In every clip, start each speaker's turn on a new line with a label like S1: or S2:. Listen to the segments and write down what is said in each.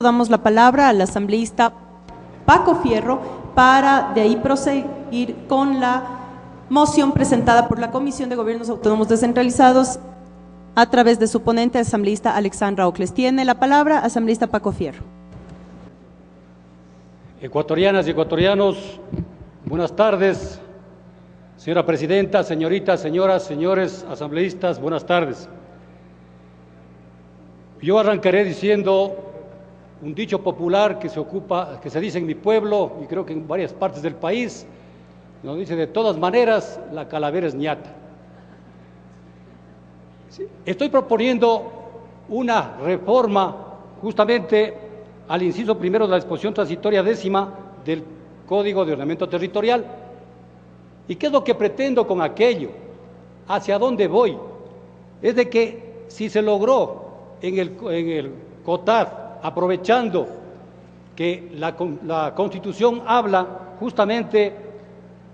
S1: Damos la palabra al asambleísta Paco Fierro para de ahí proseguir con la moción presentada por la Comisión de Gobiernos Autónomos Descentralizados a través de su ponente, asambleísta Alexandra Ocles. Tiene la palabra asambleísta Paco Fierro.
S2: Ecuatorianas y ecuatorianos, buenas tardes. Señora presidenta, señoritas, señoras, señores asambleístas, buenas tardes. Yo arrancaré diciendo un dicho popular que se dice en mi pueblo y creo que en varias partes del país, nos dice: de todas maneras, la calavera es ñata. Estoy proponiendo una reforma justamente al inciso primero de la disposición transitoria 10ª del Código de Ordenamiento Territorial. ¿Y qué es lo que pretendo con aquello? ¿Hacia dónde voy? Es de que si se logró en el COTAD, aprovechando que la Constitución habla justamente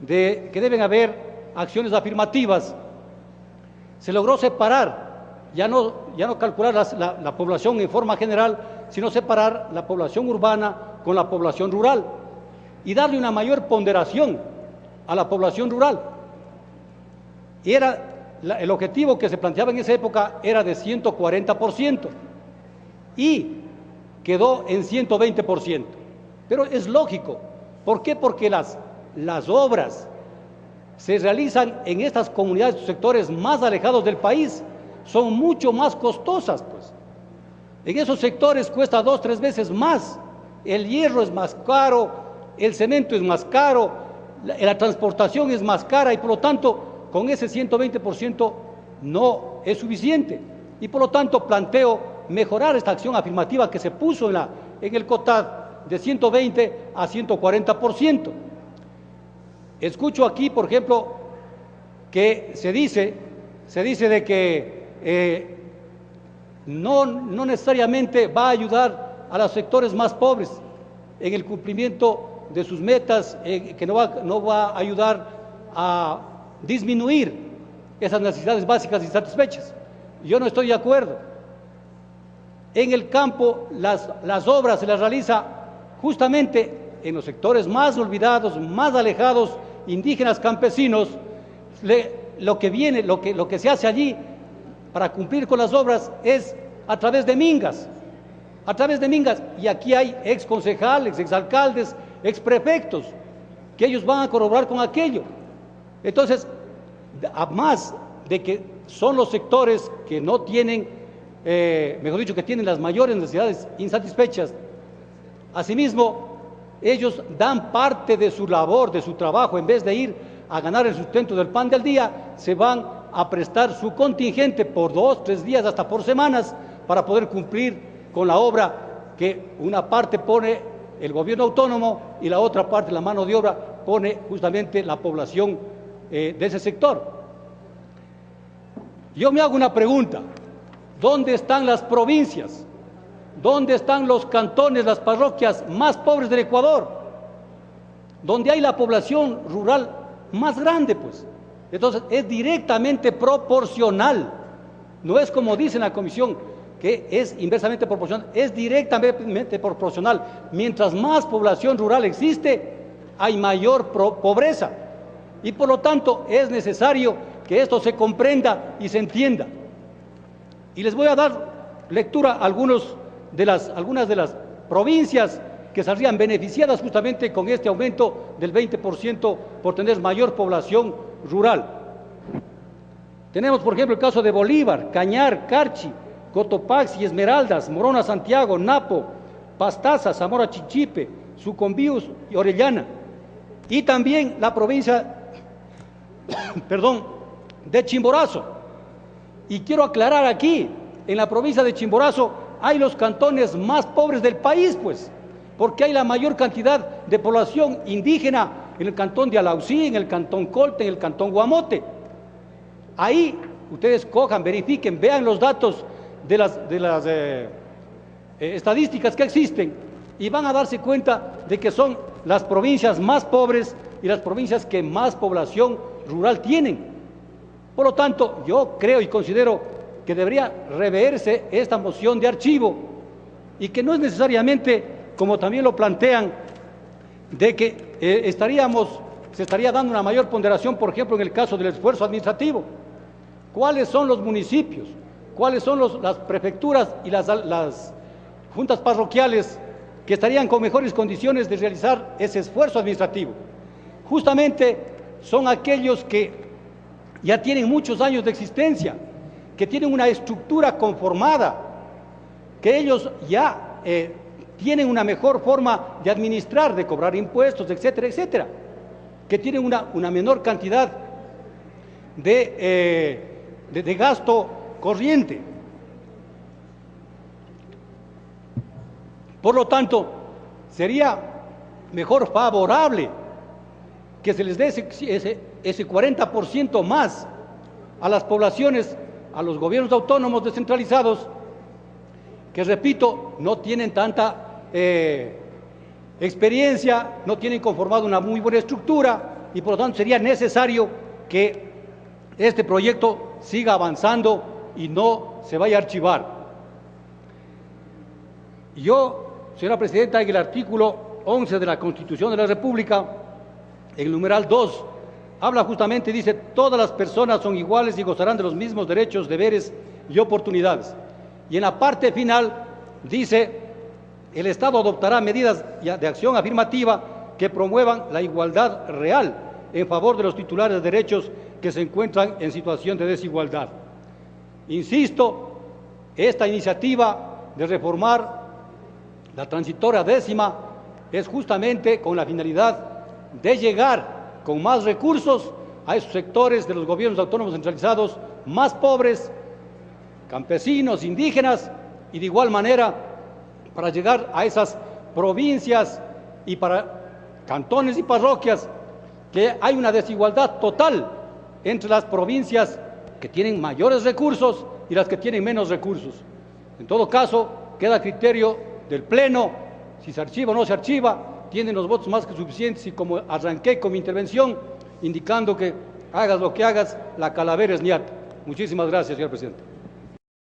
S2: de que deben haber acciones afirmativas, se logró separar, ya no calcular la población en forma general, sino separar la población urbana con la población rural y darle una mayor ponderación a la población rural. Y el objetivo que se planteaba en esa época era de 140% y quedó en 120%. Pero es lógico. ¿Por qué? Porque las obras se realizan en estas comunidades, sectores más alejados del país, son mucho más costosas, pues. En esos sectores cuesta 2 o 3 veces más, el hierro es más caro, el cemento es más caro, la transportación es más cara y por lo tanto con ese 120% no es suficiente. Y por lo tanto planteo mejorar esta acción afirmativa que se puso en el COTAD de 120 a 140%. Escucho aquí, por ejemplo, que se dice de que no necesariamente va a ayudar a los sectores más pobres en el cumplimiento de sus metas, que no va a ayudar a disminuir esas necesidades básicas insatisfechas. Yo no estoy de acuerdo. En el campo las obras se las realiza justamente en los sectores más olvidados, más alejados, indígenas, campesinos. Lo que se hace allí para cumplir con las obras es a través de mingas, y aquí hay exconcejales, exalcaldes, exprefectos, que ellos van a corroborar con aquello. Entonces, además de que son los sectores que no tienen, mejor dicho, que tienen las mayores necesidades insatisfechas, asimismo, ellos dan parte de su labor, de su trabajo, en vez de ir a ganar el sustento del pan del día, se van a prestar su contingente por 2 o 3 días, hasta por semanas, para poder cumplir con la obra que una parte pone el gobierno autónomo y la otra parte, la mano de obra, pone justamente la población de ese sector. Yo me hago una pregunta: ¿dónde están las provincias? ¿Dónde están los cantones, las parroquias más pobres del Ecuador? Donde hay la población rural más grande, pues. Entonces, es directamente proporcional. No es como dice la Comisión, que es inversamente proporcional, es directamente proporcional. Mientras más población rural existe, hay mayor pobreza. Y por lo tanto, es necesario que esto se comprenda y se entienda. Y les voy a dar lectura a algunas de las provincias que saldrían beneficiadas justamente con este aumento del 20% por tener mayor población rural. Tenemos, por ejemplo, el caso de Bolívar, Cañar, Carchi, Cotopaxi, Esmeraldas, Morona, Santiago, Napo, Pastaza, Zamora, Chichipe, Sucumbíos y Orellana. Y también la provincia de Chimborazo. Y quiero aclarar aquí, en la provincia de Chimborazo hay los cantones más pobres del país, pues, porque hay la mayor cantidad de población indígena en el cantón de Alausí, en el cantón Colte, en el cantón Guamote. Ahí ustedes cojan, verifiquen, vean los datos de las estadísticas que existen y van a darse cuenta de que son las provincias más pobres y las provincias que más población rural tienen. Por lo tanto, yo creo y considero que debería reverse esta moción de archivo y que no es necesariamente, como también lo plantean, de que se estaría dando una mayor ponderación, por ejemplo, en el caso del esfuerzo administrativo. ¿Cuáles son los municipios? ¿Cuáles son las prefecturas y las juntas parroquiales que estarían con mejores condiciones de realizar ese esfuerzo administrativo? Justamente son aquellos que ya tienen muchos años de existencia, que tienen una estructura conformada, que ellos ya tienen una mejor forma de administrar, de cobrar impuestos, etcétera, etcétera, que tienen una menor cantidad de gasto corriente. Por lo tanto, sería mejor favorable que se les dé ese 40% más a las poblaciones, a los gobiernos autónomos descentralizados, que repito, no tienen tanta experiencia, no tienen conformado una muy buena estructura, y por lo tanto sería necesario que este proyecto siga avanzando y no se vaya a archivar. Yo, señora Presidenta, en el artículo 11 de la Constitución de la República, en el numeral 2, habla justamente, dice: todas las personas son iguales y gozarán de los mismos derechos, deberes y oportunidades. Y en la parte final dice: el Estado adoptará medidas de acción afirmativa que promuevan la igualdad real en favor de los titulares de derechos que se encuentran en situación de desigualdad. Insisto, esta iniciativa de reformar la transitoria décima es justamente con la finalidad de llegar con más recursos a esos sectores de los gobiernos autónomos centralizados más pobres, campesinos, indígenas, y de igual manera para llegar a esas provincias y para cantones y parroquias que hay una desigualdad total entre las provincias que tienen mayores recursos y las que tienen menos recursos. En todo caso, queda a criterio del Pleno si se archiva o no se archiva. Tienen los votos más que suficientes, y como arranqué con mi intervención indicando que hagas lo que hagas, la calavera es ñata. Muchísimas gracias, señor presidente.